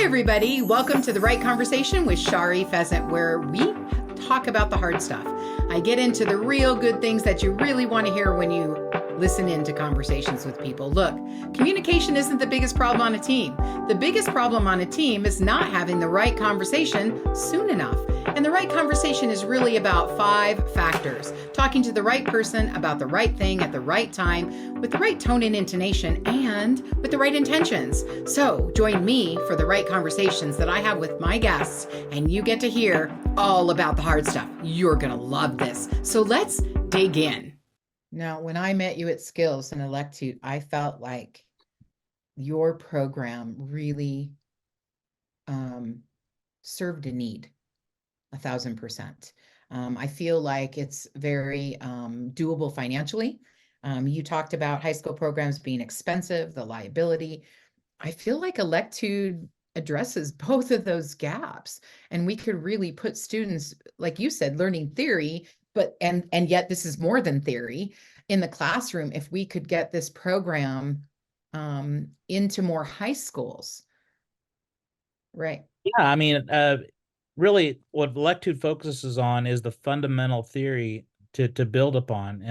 everybody. Welcome to The Right Conversation with Shari Pheasant, where we talk about the hard stuff. I get into the real good things that you really want to hear when you listen into conversations with people. Look, communication isn't the biggest problem on a team. The biggest problem on a team is not having the right conversation soon enough. And the right conversation is really about 5 factors. Talking to the right person about the right thing at the right time, with the right tone and intonation, and with the right intentions. So join me for the right conversations that I have with my guests, and you get to hear all about the hard stuff. You're going to love this. So let's dig in. Now, when I met you at Skills and Electude, I felt like your program really served a need. 1,000%. I feel like it's very doable financially. You talked about high school programs being expensive, the liability. I feel like Electude addresses both of those gaps, and we could really put students, like you said, learning theory, but and yet this is more than theory in the classroom if we could get this program into more high schools. Right. Yeah, I mean, really what Electude focuses on is the fundamental theory to build upon.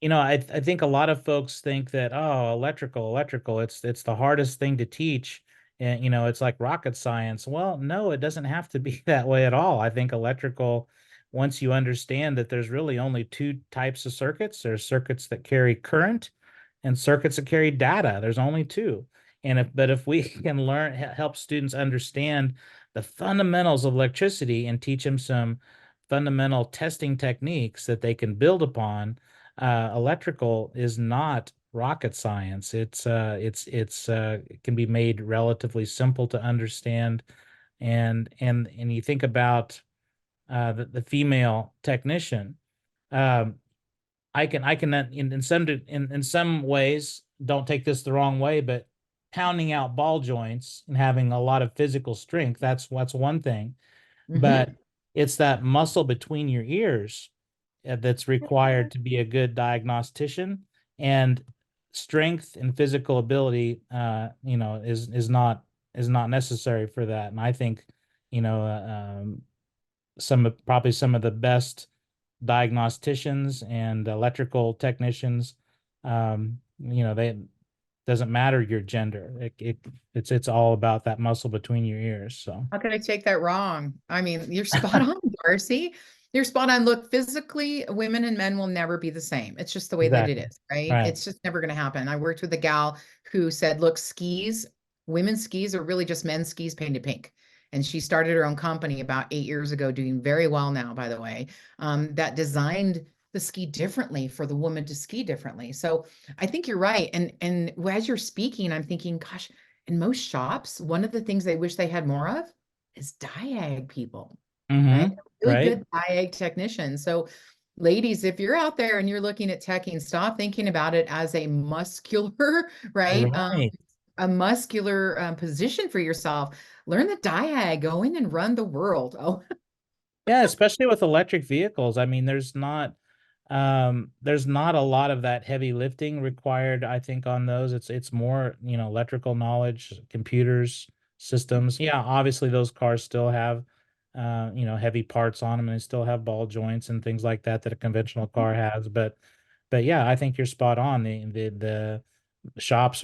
I think a lot of folks think that, oh, electrical, it's the hardest thing to teach. And, it's like rocket science. Well, no, it doesn't have to be that way at all. I think electrical, once you understand that there's really only 2 types of circuits, there's circuits that carry current and circuits that carry data. There's only 2. But if we can help students understand the fundamentals of electricity and teach them some fundamental testing techniques that they can build upon, electrical is not rocket science. It can be made relatively simple to understand, and you think about the female technician. I can in some ways, don't take this the wrong way, but pounding out ball joints and having a lot of physical strength, that's one thing. Mm-hmm. But it's that muscle between your ears that's required to be a good diagnostician, and strength and physical ability is not necessary for that. And I think probably some of the best diagnosticians and electrical technicians, they doesn't matter your gender. It's all about that muscle between your ears. So how could I take that wrong? I mean, you're spot on, Darcy. You're spot on. Look, physically, women and men will never be the same. It's just the way that it is, right? It's just never going to happen. I worked with a gal who said, look, women's skis are really just men's skis painted pink. And she started her own company about 8 years ago, doing very well now, by the way, that designed the ski differently for the woman to ski differently. So I think you're right. And as you're speaking, I'm thinking, gosh, in most shops, one of the things they wish they had more of is diag people, right? Really good diag technicians. So ladies, if you're out there and you're looking at teching, stop thinking about it as a muscular, right? A muscular position for yourself. Learn the diag, go in and run the world. Oh, yeah, especially with electric vehicles. I mean, there's not a lot of that heavy lifting required, I think, on those. It's more, electrical knowledge, computers, systems. Yeah, obviously those cars still have heavy parts on them, and they still have ball joints and things like that a conventional car has. But yeah, I think you're spot on. The shops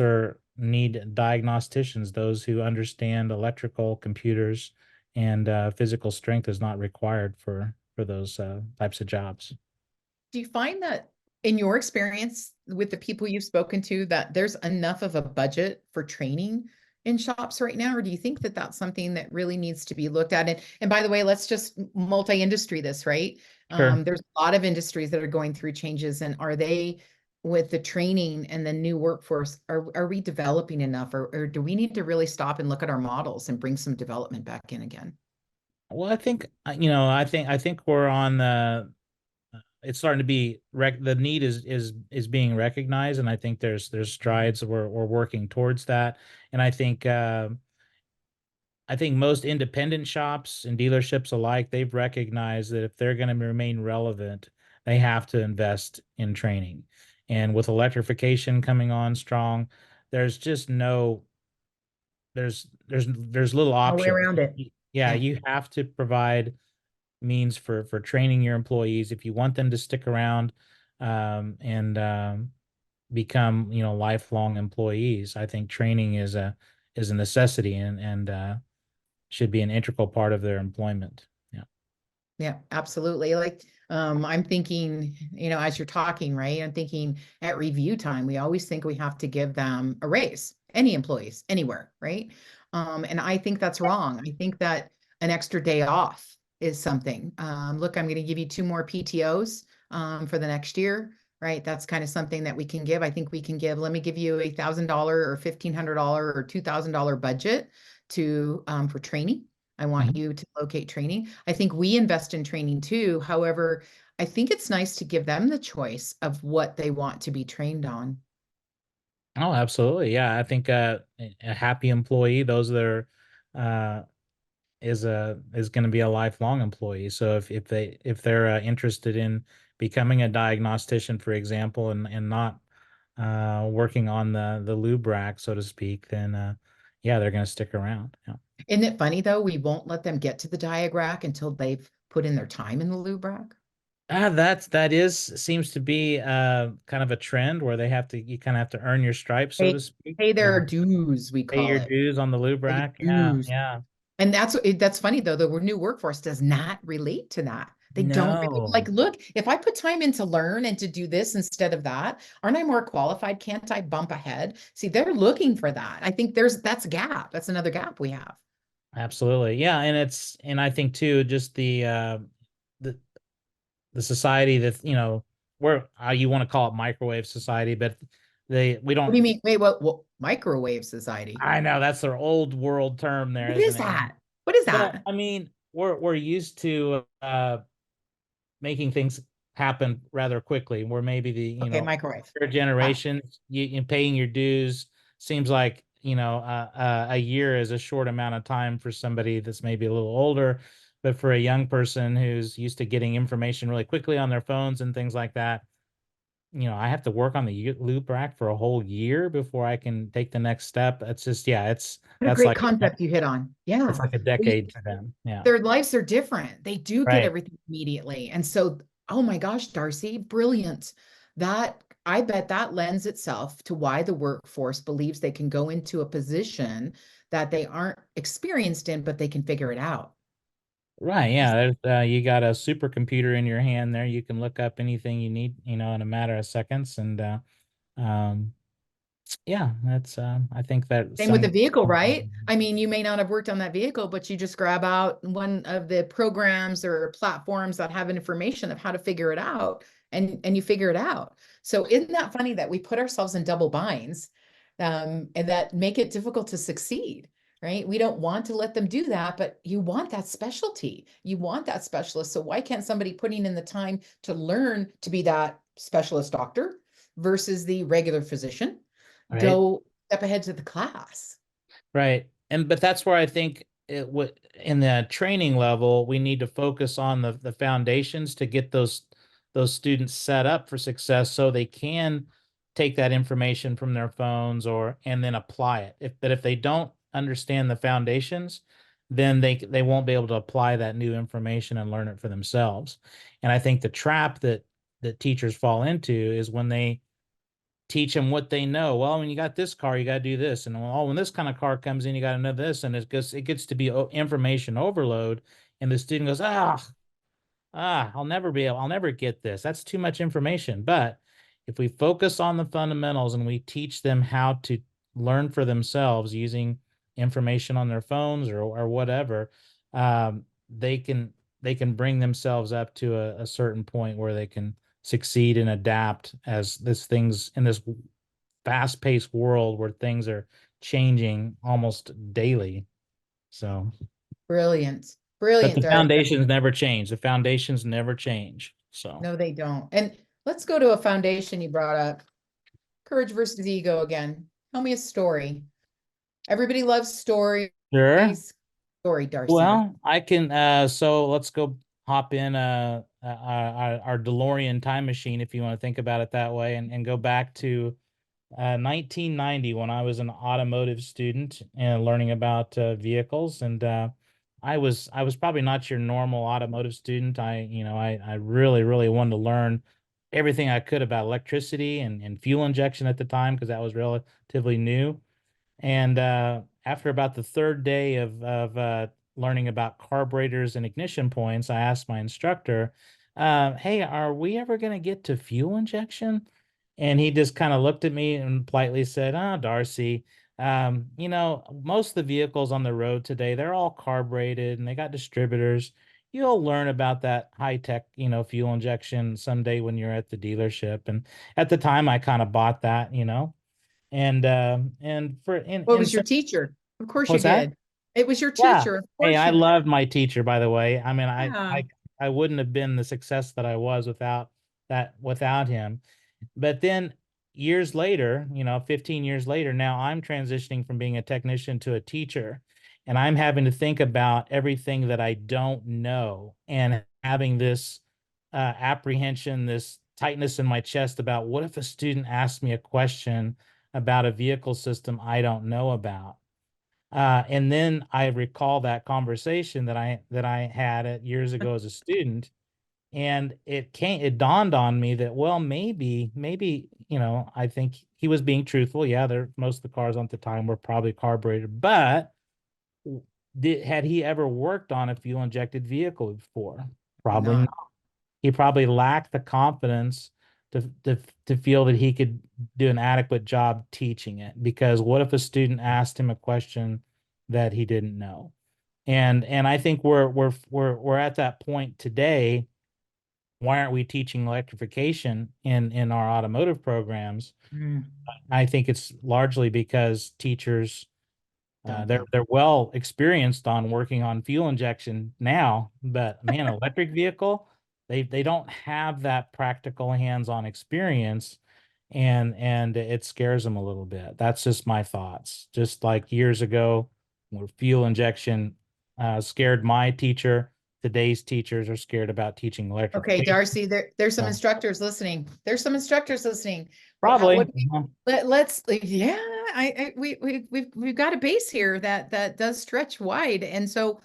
need diagnosticians, those who understand electrical, computers, and physical strength is not required for those types of jobs. Do you find that in your experience with the people you've spoken to that there's enough of a budget for training in shops right now? Or do you think that that's something that really needs to be looked at? And by the way, let's just multi-industry this, right? Sure. There's a lot of industries that are going through changes, and are they, with the training and the new workforce, are we developing enough, or do we need to really stop and look at our models and bring some development back in again? Well, I think, I think we're on the, it's starting to be the need is being recognized, and I think there's strides. We're working towards that, and I think most independent shops and dealerships alike, they've recognized that if they're going to remain relevant, they have to invest in training. And with electrification coming on strong, there's there's little No way options. around it. Yeah, Yeah. you have to provide means for training your employees if you want them to stick around, and become, you know, lifelong employees. I think training is a necessity, and should be an integral part of their employment. Yeah. Yeah, absolutely. Like, I'm thinking, you know, as you're talking, right? I'm thinking at review time, we always think we have to give them a raise, any employees, anywhere, right? And I think that's wrong. I think that an extra day off is something. Look, I'm going to give you 2 more PTOs for the next year, right? That's kind of something that we can give. I think we can give, let me give you $1,000 or $1,500 or $2,000 budget to for training. I want you to locate training. I think we invest in training too. However, I think it's nice to give them the choice of what they want to be trained on. Oh, absolutely. Yeah, I think a happy employee, those that are is going to be a lifelong employee. So if they're interested in becoming a diagnostician, for example, and not working on the lube rack, so to speak, then yeah, they're going to stick around. Yeah. Isn't it funny though? We won't let them get to the diag rack until they've put in their time in the lube rack. That seems to be kind of a trend where you kind of have to earn your stripes, so to Pay, speak. pay their dues, we Pay call your it. dues on the lube Pay rack. Yeah, dues. yeah. And that's funny though, the new workforce does not relate to that. They don't really, No, like, look, if I put time in to learn and to do this instead of that, aren't I more qualified? Can't I bump ahead? See, they're looking for that. I think that's a gap. That's another gap we have. absolutely. Yeah, and I think too, just the the society that, you know, we're you want to call it microwave society, but we What do you don't. mean? Wait, what microwave society? I know that's their old world term there, What isn't is it? that? What is Well, that? I mean, we're used to making things happen rather quickly. Where maybe the, you Okay, know, microwave. third Ah, generation, you paying your dues seems like, you know, a year is a short amount of time for somebody that's maybe a little older, but for a young person who's used to getting information really quickly on their phones and things like that, you know, I have to work on the loop rack for a whole year before I can take the next step. It's just, yeah, what a great concept you hit on. it's Yeah. like a decade for them. Yeah. Their lives are different. They do get Right. everything immediately. And so, oh my gosh, Darcy, brilliant. That I bet that lends itself to why the workforce believes they can go into a position that they aren't experienced in, but they can figure it out. Right. Yeah. There's, you got a supercomputer in your hand there. You can look up anything you need, you know, in a matter of seconds. And um, yeah, that's I think that Same with the some. vehicle, right? I mean, you may not have worked on that vehicle, but you just grab out one of the programs or platforms that have information of how to figure it out, and you figure it out. So isn't that funny that we put ourselves in double binds, and that make it difficult to succeed, right? We don't want to let them do that, but you want that specialty. You want that specialist. So why can't somebody putting in the time to learn to be that specialist doctor versus the regular physician Right. go step ahead to the class? Right. But that's where I think it would, in the training level, we need to focus on the foundations to get those students set up for success so they can take that information from their phones and then apply it. If they don't understand the foundations, then they won't be able to apply that new information and learn it for themselves. And I think the trap that teachers fall into is when they teach them what they know. Well, when you got this car, you got to do this, and oh, when this kind of car comes in, you got to know this, and it gets to be information overload, and the student goes, I'll never get this. That's too much information. But if we focus on the fundamentals and we teach them how to learn for themselves using information on their phones or whatever, they can bring themselves up to a certain point where they can succeed and adapt as this things in this fast-paced world where things are changing almost daily. So, Brilliant. but Brilliant, the Darcy. foundations never change. The foundations never change. So, No, they don't. And let's go to a foundation you brought up. Courage versus ego again. Tell me a story. Everybody loves stories. sure. Story, Darcy. Well, I can so let's go hop in our DeLorean time machine if you want to think about it that way and go back to 1990, when I was an automotive student and learning about vehicles, and I was probably not your normal automotive student. I really wanted to learn everything I could about electricity and fuel injection at the time, because that was relatively new. And after about the third day of learning about carburetors and ignition points, I asked my instructor, "Hey, are we ever going to get to fuel injection?" And he just kind of looked at me and politely said, "Oh, Darcy, most of the vehicles on the road today, they're all carbureted and they got distributors. You'll learn about that high tech, fuel injection someday when you're at the dealership." And at the time, I kind of bought that, and for What in was your some, teacher? Of course you what's that? did. It was your Yeah. teacher. Of Hey, course I you did. loved my teacher, by the way. I mean, Yeah. I wouldn't have been the success that I was without him. But then years later, 15 years later, now I'm transitioning from being a technician to a teacher, and I'm having to think about everything that I don't know, and having this apprehension, this tightness in my chest about, what if a student asks me a question about a vehicle system I don't know about? And then I recall that conversation that I had years ago as a student, and it dawned on me that, well, maybe, I think he was being truthful. Yeah, most of the cars at the time were probably carbureted, but had he ever worked on a fuel injected vehicle before? Probably Not. not. He probably lacked the confidence to feel that he could do an adequate job teaching it, because what if a student asked him a question that he didn't know? And I think we're at that point today. Why aren't we teaching electrification in our automotive programs? Mm, I think it's largely because teachers, don't they're know. they're well experienced on working on fuel injection now, but man, electric vehicle, they don't have that practical hands-on experience, and it scares them a little bit. That's just my thoughts. Just like years ago, where fuel injection scared my teacher, today's teachers are scared about teaching Okay, electrification. Darcy, there's some So, instructors listening. There's some instructors listening. probably. Let's yeah, we've got a base here that does stretch wide. And so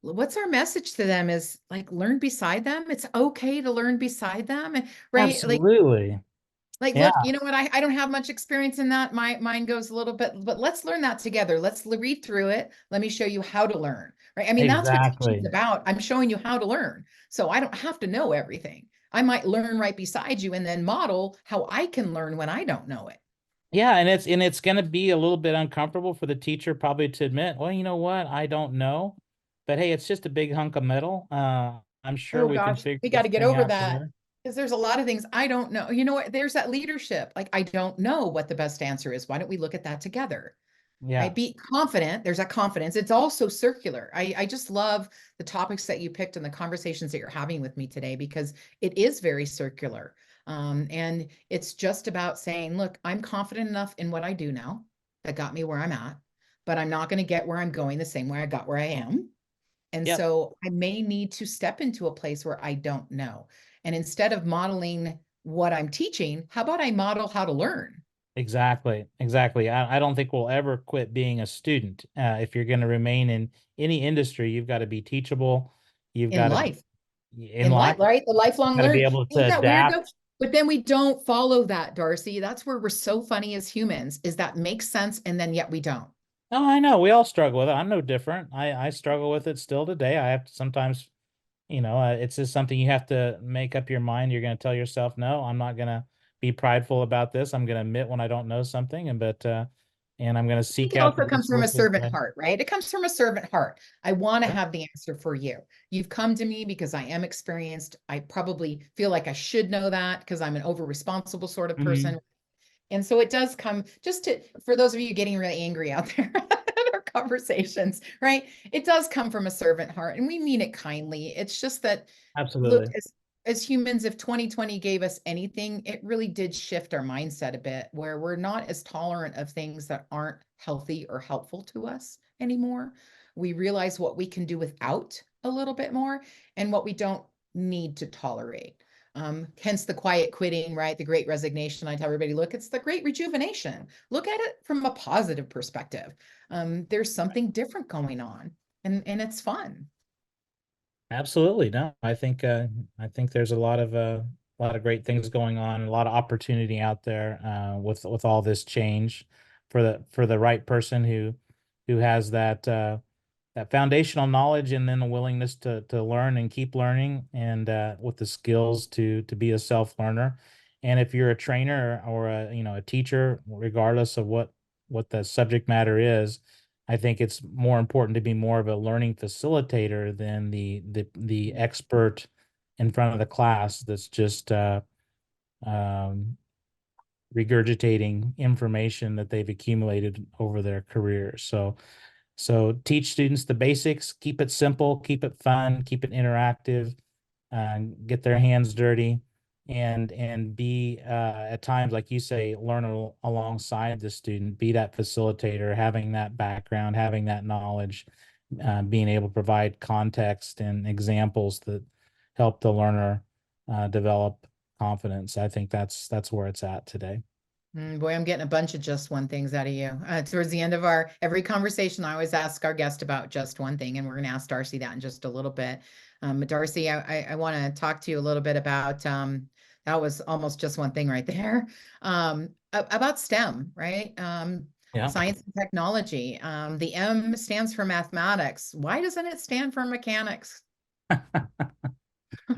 what's our message to them is, like, learn beside them. It's okay to learn beside them, right? Absolutely. Yeah, Look, you know what? I don't have much experience in that. My mine goes a little bit, but let's learn that together. Let's read through it. Let me show you how to learn, right? I mean, that's what teaching is exactly. about. I'm showing you how to learn. So I don't have to know everything. I might learn right beside you and then model how I can learn when I don't know it. Yeah, and it's going to be a little bit uncomfortable for the teacher probably to admit, well, you know what, I don't know, but hey, it's just a big hunk of metal. I'm sure Oh we can gosh, figure we got this to get thing over out that, together. because there's a lot of things I don't know. You know what? There's that leadership. Like, I don't know what the best answer is. Why don't we look at that together? Yeah. Right? Be confident. There's that confidence. It's also circular. I just love the topics that you picked and the conversations that you're having with me today, because it is very circular. And it's just about saying, look, I'm confident enough in what I do now that got me where I'm at, but I'm not going to get where I'm going the same way I got where I am. And Yep. so I may need to step into a place where I don't know. And instead of modeling what I'm teaching, how about I model how to learn Exactly. Exactly. I don't think we'll ever quit being a student. If you're going to remain in any industry, you've got to be teachable. You've in got to life? in In life, life, right? The lifelong got to be learning. able to Isn't that weird though? adapt. But then we don't follow that, Darcy. That's where we're so funny as humans, is that makes sense and then yet we don't. Oh, I know. We all struggle with it. I'm no different. I struggle with it still today. I have to sometimes, it's just something you have to make up your mind. You're going to tell yourself, no, I'm not going to be prideful about this. I'm going to admit when I don't know something, and I'm going to I think seek it out the also comes from a resources servant that. heart, right? It comes from a servant heart. I want to Sure. have the answer for you. You've come to me because I am experienced. I probably feel like I should know that because I'm an over responsible sort of Mhm. person. And so it does come, just to, for those of you getting really angry out there at our conversations, right? It does come from a servant heart, and we mean it kindly. It's just that, look, Absolutely. as humans, if 2020 gave us anything, it really did shift our mindset a bit, where we're not as tolerant of things that aren't healthy or helpful to us anymore. We realize what we can do without a little bit more and what we don't need to tolerate. Hence the quiet quitting, right? The great resignation. I tell everybody, look, it's the great rejuvenation. Look at it from a positive perspective. There's something different going on, and it's fun. Absolutely. No, I think there's a lot of great things going on, a lot of opportunity out there with all this change for the right person who has that foundational knowledge and then the willingness to learn and keep learning, and with the skills to be a self-learner. And if you're a trainer or a teacher, regardless of what the subject matter is, I think it's more important to be more of a learning facilitator than the expert in front of the class that's just um, regurgitating information that they've accumulated over their career. So teach students the basics, keep it simple, keep it fun, keep it interactive, get their hands dirty, and be at times, like you say, learn alongside the student, be that facilitator, having that background, having that knowledge, being able to provide context and examples that help the learner develop confidence. I think that's where it's at today. Boy, I'm getting a bunch of just one things out of you. Towards the end of our every conversation, I always ask our guest about just one thing, and we're going to ask Darcy that in just a little bit. Darcy, I want to talk to you a little bit about that was almost just one thing right there. About STEM, right? Yeah. Science and technology. The M stands for mathematics. Why doesn't it stand for mechanics?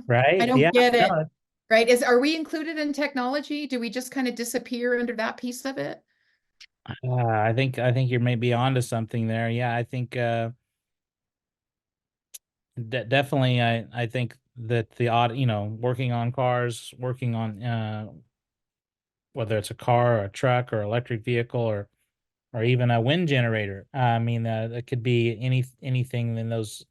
Right. I don't Yeah. get it. No, Right? Are we included in technology? Do we just kind of disappear under that piece of it? I think you're maybe onto something there. Yeah, I think definitely. I think that working on cars, working on whether it's a car or a truck or electric vehicle or even a wind generator. I mean, it could be anything in those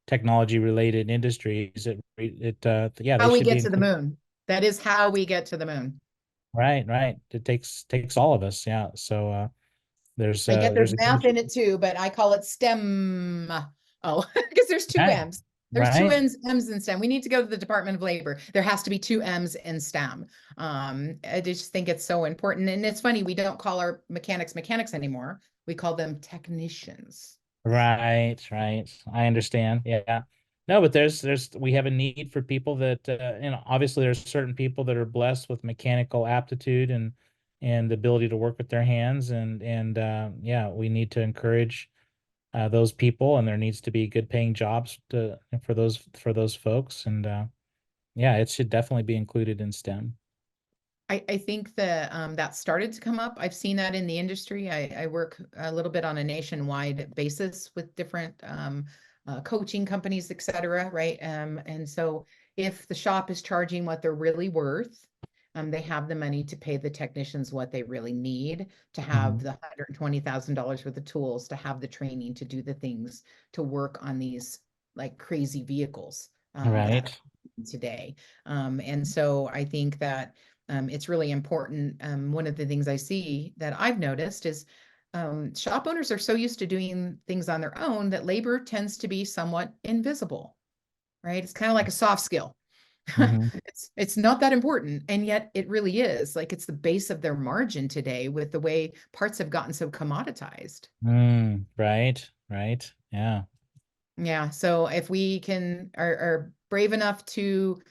technology related industries. Yeah, they How we should be get to the included. moon. That is how we get to the moon. Right, right. It takes all of us. Yeah. So I get there's there's a math huge in it too, but I call it STEM. Oh, because there's two right, M's. There's two right. M's in STEM. We need to go to the Department of Labor. There has to be two M's in STEM. I just think it's so important. And it's funny, we don't call our mechanics anymore. We call them technicians. Right, right. I understand. Yeah. No, but we have a need for people that obviously there's certain people that are blessed with mechanical aptitude and the ability to work with their hands, and yeah, we need to encourage those people, and there needs to be good paying jobs for those folks, and yeah, it should definitely be included in STEM. I think that that started to come up. I've seen that in the industry. I work a little bit on a nationwide basis with different coaching companies, et cetera, right? And so if the shop is charging what they're really worth, they have the money to pay the technicians what they really need to have Mhm. the $120,000 worth of tools, to have the training to do the things, to work on these like crazy vehicles that Right. are today. And so I think that it's really important. One of the things I see that I've noticed is shop owners are so used to doing things on their own that labor tends to be somewhat invisible, right? It's kind of like a soft skill. Hmm. It's not that important, and yet it really is. Like it's the base of their margin today with the way parts have gotten so commoditized. Right, right. Yeah. Yeah. So if we are brave enough to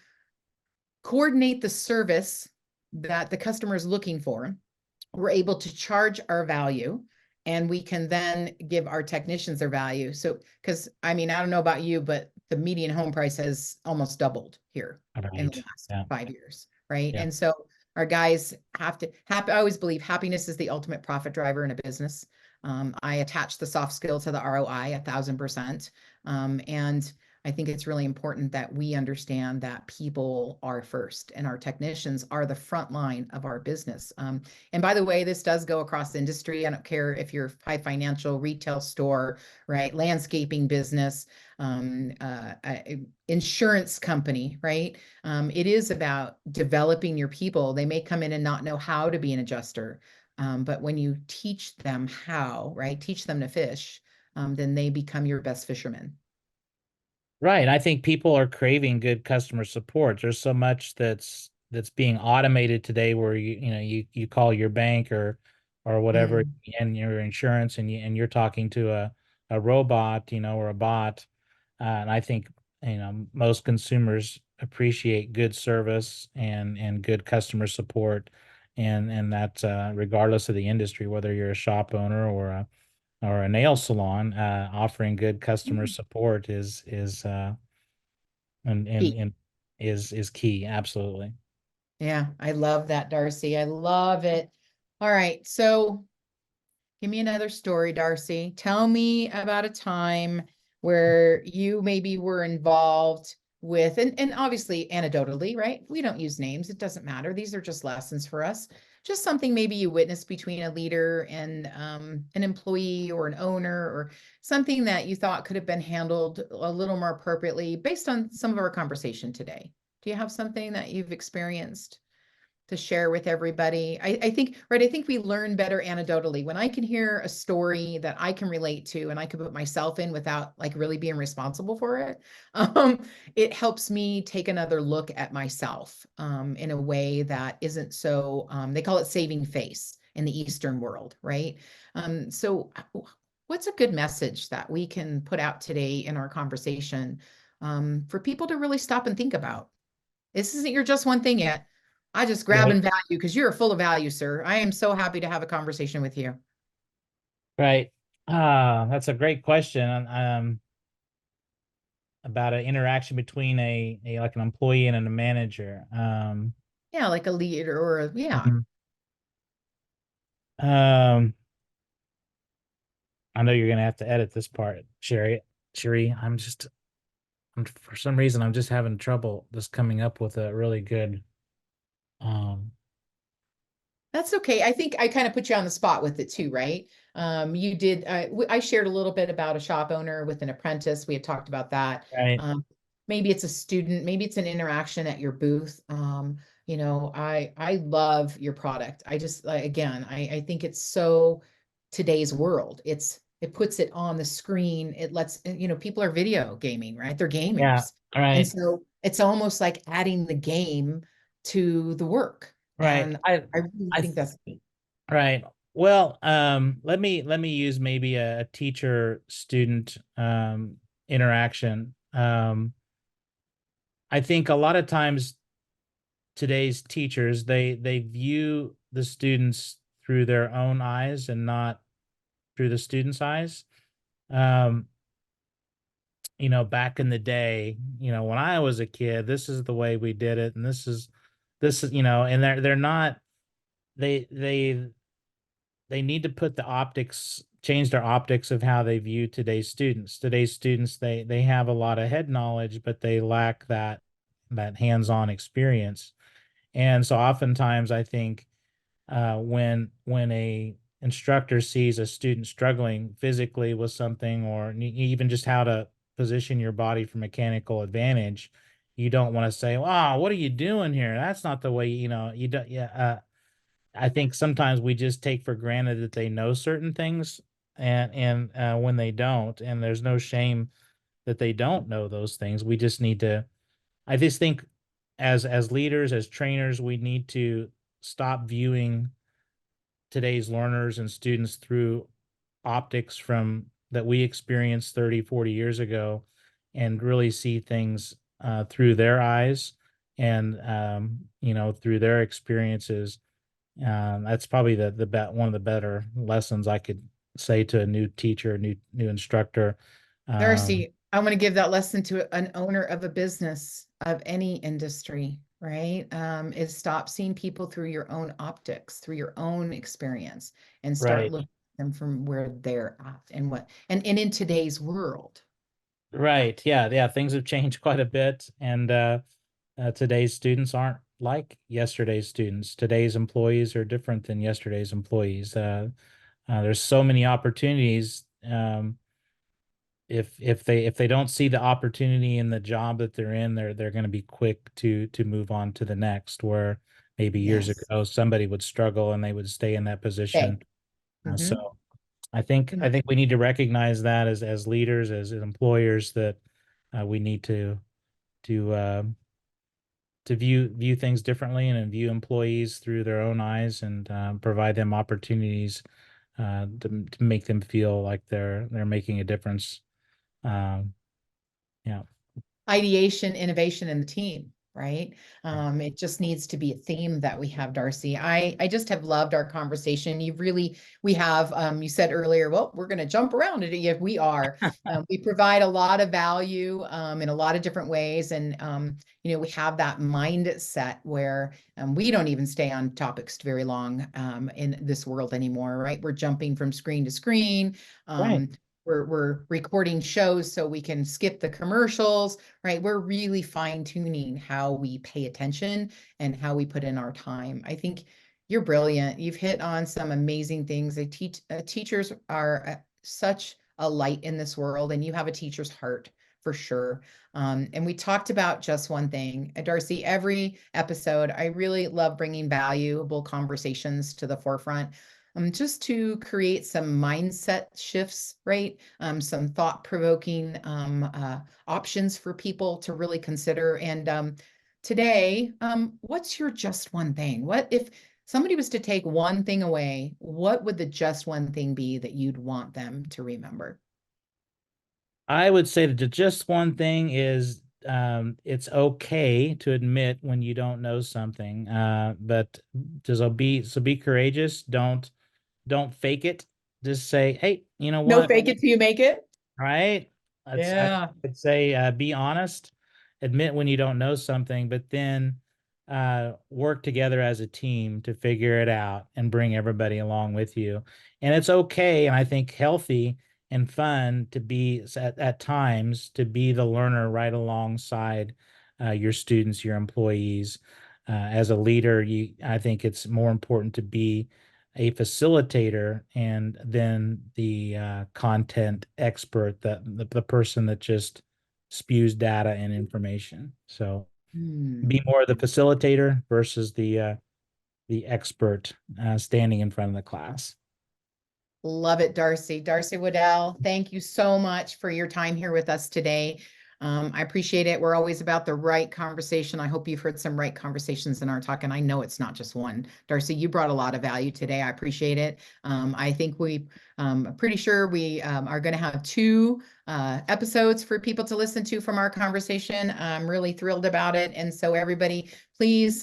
coordinate the service that the customer is looking for, we're able to charge our value, and we can then give our technicians their value. So, because I mean, I don't know about you, but the median home price has almost doubled here in the Right. last Yeah. 5 years, right? Yeah. And so our guys have to I always believe happiness is the ultimate profit driver in a business. I attach the soft skill to the ROI 1,000%. And I think it's really important that we understand that people are first and our technicians are the front line of our business. And by the way, this does go across industry. I don't care if you're high financial, retail store, right? Landscaping business, insurance company, right? It is about developing your people. They may come in and not know how to be an adjuster. But when you teach them how, right? Teach them to fish, then they become your best fishermen. Right. I think people are craving good customer support. There's so much that's being automated today where you call your bank or whatever Mm, and your insurance and you're talking to a robot, or a bot. And I think, most consumers appreciate good service and good customer support, and that's regardless of the industry, whether you're a shop owner or a nail salon, offering good customer mm. support is and and Key. and is key. Absolutely. Yeah, I love that, Darcy. I love it. All right, so give me another story, Darcy. Tell me about a time where you maybe were involved with, and obviously anecdotally, right? We don't use names, it doesn't matter. These are just lessons for us. Just something maybe you witnessed between a leader and an employee or an owner, or something that you thought could have been handled a little more appropriately based on some of our conversation today. Do you have something that you've experienced to share with everybody? I think, right, I think we learn better anecdotally. When I can hear a story that I can relate to and I can put myself in without like really being responsible for it, it helps me take another look at myself in a way that isn't so, they call it saving face in the Eastern world, right? So what's a good message that we can put out today in our conversation for people to really stop and think about? This isn't your just one thing yet. I just grab Right. and value because you're full of value, sir. I am so happy to have a conversation with you. Right. That's a great question. About an interaction between a like an employee and a manager. Yeah, like a leader or yeah. Mhm. Um, I know you're gonna have to edit this part, Sherry. Sherry, for some reason I'm just having trouble just coming up with a really good um That's okay. I think I kind of put you on the spot with it too, right? You did. I shared a little bit about a shop owner with an apprentice. We had talked about that. right. Maybe it's a student. Maybe it's an interaction at your booth. I love your product. I just again, I think it's so today's world. It puts it on the screen. It lets people are video gaming, right? They're Yeah, gamers, and right. so it's almost like adding the game to the work. Right. And I really I think that's neat. right. Well, let me use maybe a teacher student interaction. I think a lot of times today's teachers they view the students through their own eyes and not through the students' eyes. Um, Back in the day, when I was a kid, this is the way we did it, and this is, and they're not they they need to put the optics change their optics of how they view today's students. Today's students, they have a lot of head knowledge, but they lack that hands-on experience. And so oftentimes I think when a instructor sees a student struggling physically with something, or even just how to position your body for mechanical advantage, you don't want to say, "Wow, what are you doing here? That's not the way." You don't. Yeah, I think sometimes we just take for granted that they know certain things, and when they don't, and there's no shame that they don't know those things. We just need to. I just think as leaders, as trainers, we need to stop viewing today's learners and students through optics from that we experienced 30, 40 years ago, and really see things through their eyes and through their experiences. That's probably one of the better lessons I could say to a new teacher, new instructor. Um, Darcy, I want to give that lesson to an owner of a business of any industry, right? Is stop seeing people through your own optics, through your own experience, and start right, looking at them from where they're at and and in today's world. right, yeah, yeah. Things have changed quite a bit, and today's students aren't like yesterday's students. Today's employees are different than yesterday's employees. There's so many opportunities. If they don't see the opportunity in the job that they're in, they're going to be quick to move on to the next. Where maybe years Yes. ago somebody would struggle and they would stay in that Okay. position. So Hmm. I think we need to recognize that as leaders, as employers, that we need to view things differently and view employees through their own eyes, and provide them opportunities to make them feel like they're making a difference. Yeah. Ideation, innovation in the team, right? It just needs to be a theme that we have, Darcy. I just have loved our conversation. We have, you said earlier, well, we're going to jump around it. Yeah, we are. We provide a lot of value in a lot of different ways. And, we have that mindset where we don't even stay on topics very long in this world anymore, right? We're jumping from screen to screen. Right. We're recording shows so we can skip the commercials, right? We're really fine-tuning how we pay attention and how we put in our time. I think you're brilliant. You've hit on some amazing things. Teachers are such a light in this world, and you have a teacher's heart for sure. And we talked about just one thing. Darcy, every episode, I really love bringing valuable conversations to the forefront. Just to create some mindset shifts, right? Some thought-provoking options for people to really consider. And today, what's your just one thing? What if somebody was to take one thing away? What would the just one thing be that you'd want them to remember? I would say that the just one thing is it's okay to admit when you don't know something, but be courageous. Don't fake it. Just say, hey, you know No what? fake it till you make it. Right? Yeah. I'd say be honest, admit when you don't know something, but then work together as a team to figure it out and bring everybody along with you. And it's okay, and I think healthy and fun to be at times to be the learner right alongside your students, your employees. As a leader, I think it's more important to be a facilitator and then the content expert, the person that just spews data and information. So be more the facilitator versus the expert standing in front of the class. Love it, Darcy. Darcy Wedel, thank you so much for your time here with us today. I appreciate it. We're always about the right conversation. I hope you've heard some right conversations in our talk, and I know it's not just one. Darcy, you brought a lot of value today. I appreciate it. I think pretty sure we are going to have 2 episodes for people to listen to from our conversation. I'm really thrilled about it. And so everybody, please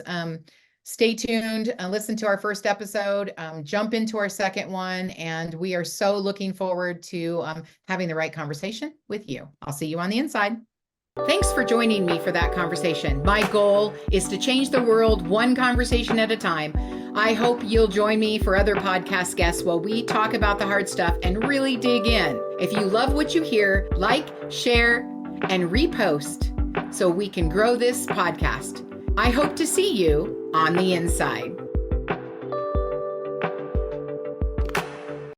stay tuned and listen to our first episode, jump into our second one, and we are so looking forward to having the right conversation with you. I'll see you on the inside. Thanks for joining me for that conversation. My goal is to change the world one conversation at a time. I hope you'll join me for other podcast guests while we talk about the hard stuff and really dig in. If you love what you hear, like, share, and repost so we can grow this podcast. I hope to see you on the inside.